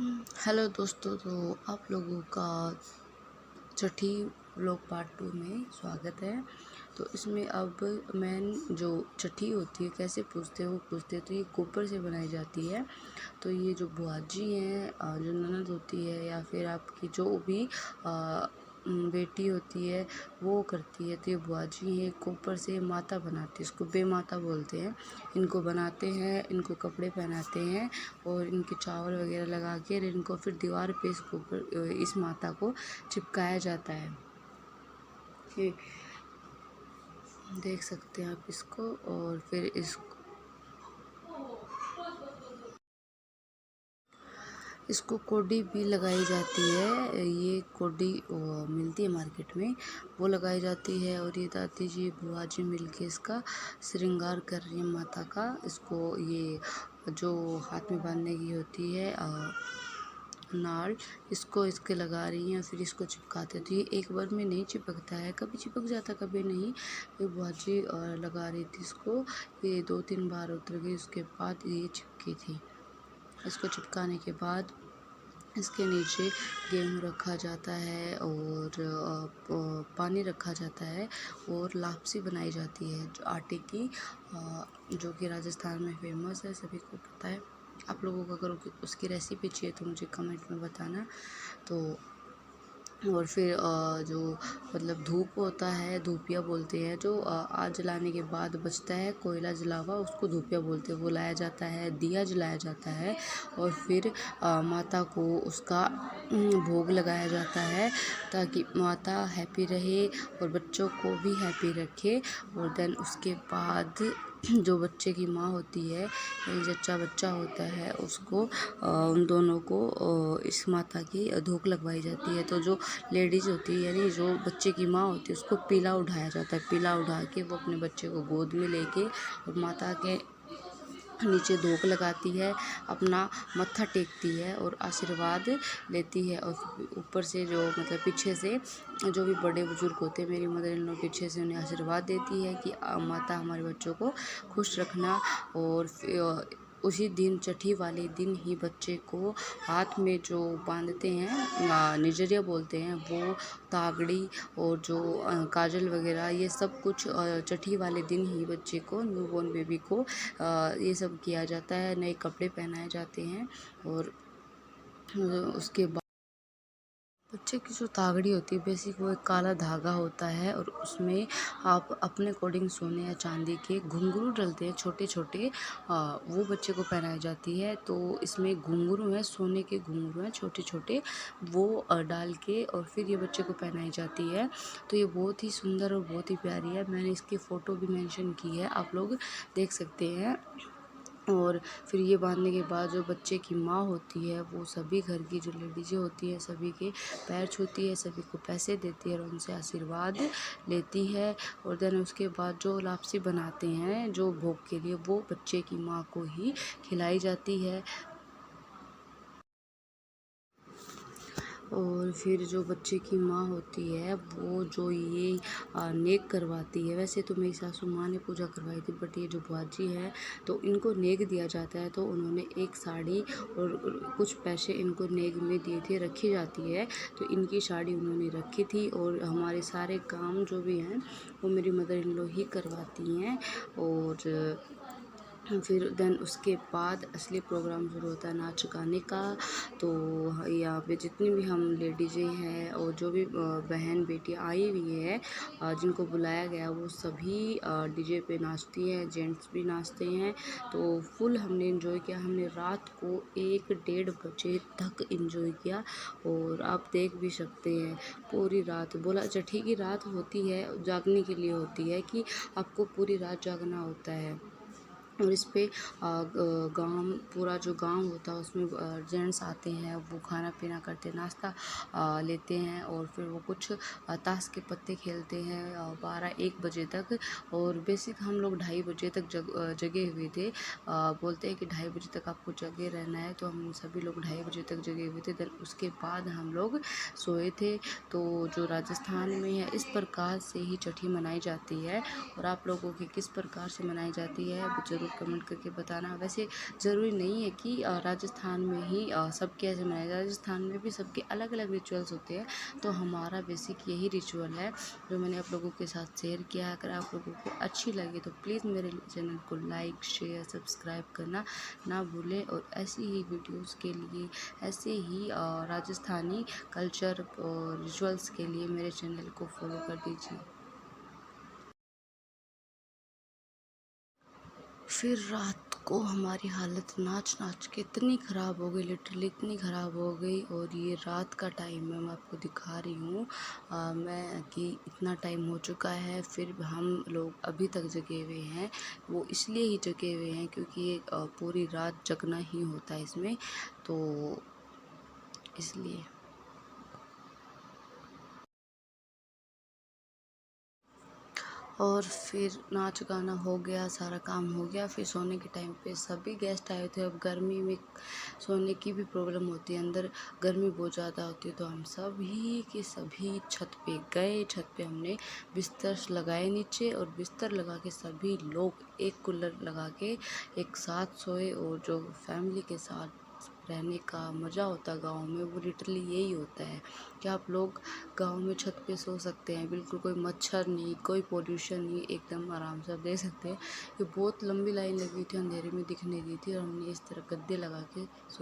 Hello दोस्तों, तो आप लोगों का छठी व्लॉग पार्ट 2 में स्वागत है। तो इसमें अब मेन जो छठी होती है कैसे पूछते हैं वो पूछते हैं। तो ये गोबर से बनाई जाती है। तो ये जो बुआजी हैं, जो ननद होती है या फिर आपकी जो भी बेटी होती है वो करती है। तो ये बुआजी हैं, गोबर से माता बनाती है, इसको बेमाता बोलते हैं। इनको बनाते हैं, इनको कपड़े पहनाते हैं और इनके चावल वगैरह लगा के इनको फिर दीवार पे इस माता को चिपकाया जाता है। ये देख सकते हैं आप इसको। और फिर इसको कोडी भी लगाई जाती है। ये कोडी मिलती है मार्केट में, वो लगाई जाती है। और ये दादी जी बुआ जी मिलके इसका श्रृंगार कर रही है माता का। इसको ये जो हाथ में बांधने की होती है नाल, इसको इसके लगा रही हैं, फिर इसको चिपकाते हैं। तो ये एक बार में नहीं चिपकता है, कभी चिपक जाता कभी नहीं। ये बुआ जी लगा रही थी इसको, ये 2-3 बार उतर गई, उसके बाद ये चिपकी थी। इसको चिपकाने के बाद इसके नीचे गेहूँ रखा जाता है और पानी रखा जाता है और लापसी बनाई जाती है जो आटे की, जो कि राजस्थान में फेमस है, सभी को पता है। आप लोगों को अगर उसकी रेसिपी चाहिए तो मुझे कमेंट में बताना। तो और फिर जो मतलब धूप होता है, धूपिया बोलते हैं, जो आग जलाने के बाद बचता है कोयला जला हुआ, उसको धूपिया बोलते हैं। वो लाया जाता है, दिया जलाया जाता है और फिर माता को उसका भोग लगाया जाता है ताकि माता हैप्पी रहे और बच्चों को भी हैप्पी रखे। और देन उसके बाद जो बच्चे की माँ होती है, जच्चा बच्चा होता है, उसको उन दोनों को इस माता की धूप लगवाई जाती है। तो जो लेडीज़ होती है यानी जो बच्चे की माँ होती है, उसको पीला उठाया जाता है। पीला उठा के वो अपने बच्चे को गोद में लेके और माता के नीचे धूप लगाती है, अपना मत्था टेकती है और आशीर्वाद लेती है। और ऊपर से जो मतलब पीछे से जो भी बड़े बुजुर्ग होते हैं, मेरी मदर इन लॉ पीछे से उन्हें आशीर्वाद देती है कि माता हमारे बच्चों को खुश रखना। और उसी दिन छठी वाले दिन ही बच्चे को हाथ में जो बांधते हैं, निजरिया बोलते हैं, वो तागड़ी और जो काजल वगैरह, ये सब कुछ छठी वाले दिन ही बच्चे को, न्यूबॉर्न बेबी को ये सब किया जाता है। नए कपड़े पहनाए जाते हैं और उसके बाद बच्चे की जो तागड़ी होती है बेसिक वो एक काला धागा होता है और उसमें आप अपने अकॉर्डिंग सोने या चांदी के घुंघरू डलते हैं छोटे छोटे, वो बच्चे को पहनाई जाती है। तो इसमें घुंघरू हैं, सोने के घुंघरू हैं छोटे छोटे, वो डाल के और फिर ये बच्चे को पहनाई जाती है। तो ये बहुत ही सुंदर और बहुत ही प्यारी है। मैंने इसकी फ़ोटो भी मेंशन की है, आप लोग देख सकते हैं। और फिर ये बांधने के बाद जो बच्चे की माँ होती है वो सभी घर की जो लेडीज़ें होती हैं सभी के पैर छूती है, सभी को पैसे देती है और उनसे आशीर्वाद लेती है। और देन उसके बाद जो लापसी बनाते हैं जो भोग के लिए, वो बच्चे की माँ को ही खिलाई जाती है। और फिर जो बच्चे की माँ होती है वो जो ये नेक करवाती है, वैसे तो मेरी सासू माँ ने पूजा करवाई थी, बट ये जो बुआजी है तो इनको नेक दिया जाता है। तो उन्होंने एक साड़ी और कुछ पैसे इनको नेक में दिए थे, रखी जाती है। तो इनकी साड़ी उन्होंने रखी थी और हमारे सारे काम जो भी हैं वो मेरी मदर इन लॉ ही करवाती हैं। और फिर देन उसके बाद असली प्रोग्राम शुरू होता है नाच गाने का। तो यहाँ पे जितनी भी हम लेडीज़ें हैं और जो भी बहन बेटियाँ आई हुई है, जिनको बुलाया गया, वो सभी डीजे पे नाचती हैं, जेंट्स भी नाचते हैं। तो फुल हमने इन्जॉय किया। हमने रात को 1-1:30 बजे तक इन्जॉय किया और आप देख भी सकते हैं पूरी रात। बोला छठी की रात होती है जागने के लिए होती है कि आपको पूरी रात जागना होता है। और इस पे गाँव, पूरा जो गांव होता है उसमें जेंट्स आते हैं, वो खाना पीना करते, नाश्ता लेते हैं और फिर वो कुछ ताश के पत्ते खेलते हैं 12-1 बजे तक। और बेसिक हम लोग 2:30 बजे तक जगे हुए थे। बोलते हैं कि 2:30 बजे तक आपको जगे रहना है, तो हम सभी लोग 2:30 बजे तक जगे हुए थे। देन उसके बाद हम लोग सोए थे। तो जो राजस्थान में है इस प्रकार से ही छठी मनाई जाती है। और आप लोगों की किस प्रकार से मनाई जाती है ज़रूर कमेंट करके बताना। वैसे ज़रूरी नहीं है कि राजस्थान में ही सबके ऐसे मनाए, राजस्थान में भी सबके अलग अलग रिचुअल्स होते हैं। तो हमारा बेसिक यही रिचुअल है जो मैंने आप लोगों के साथ शेयर किया है। अगर आप लोगों को अच्छी लगे तो प्लीज़ मेरे चैनल को लाइक शेयर सब्सक्राइब करना ना भूलें, और ऐसी ही वीडियोस के लिए, ऐसे ही राजस्थानी कल्चर और रिचुअल्स के लिए मेरे चैनल को फॉलो कर दीजिए। फिर रात को हमारी हालत नाच नाच के इतनी ख़राब हो गई, लिटरली इतनी ख़राब हो गई। और ये रात का टाइम है, मैं आपको दिखा रही हूँ मैं कि इतना टाइम हो चुका है, फिर हम लोग अभी तक जगे हुए हैं। वो इसलिए ही जगे हुए हैं क्योंकि ये पूरी रात जगना ही होता है इसमें, तो इसलिए। और फिर नाच गाना हो गया, सारा काम हो गया। फिर सोने के टाइम पे सभी गेस्ट आए थे। अब गर्मी में सोने की भी प्रॉब्लम होती है, अंदर गर्मी बहुत ज़्यादा होती है, तो हम सभी के सभी छत पे गए। छत पे हमने बिस्तर लगाए नीचे, और बिस्तर लगा के सभी लोग एक कूलर लगा के एक साथ सोए। और जो फैमिली के साथ रहने का मज़ा होता है गाँव में, वो लिटरली यही होता है कि आप लोग गाँव में छत पे सो सकते हैं, बिल्कुल कोई मच्छर नहीं, कोई पोल्यूशन नहीं, एकदम आराम से आप देख सकते हैं। ये बहुत लंबी लाइन लगी थी, अंधेरे में दिख नहीं रही थी, और हमने इस तरह गद्दे लगा के सो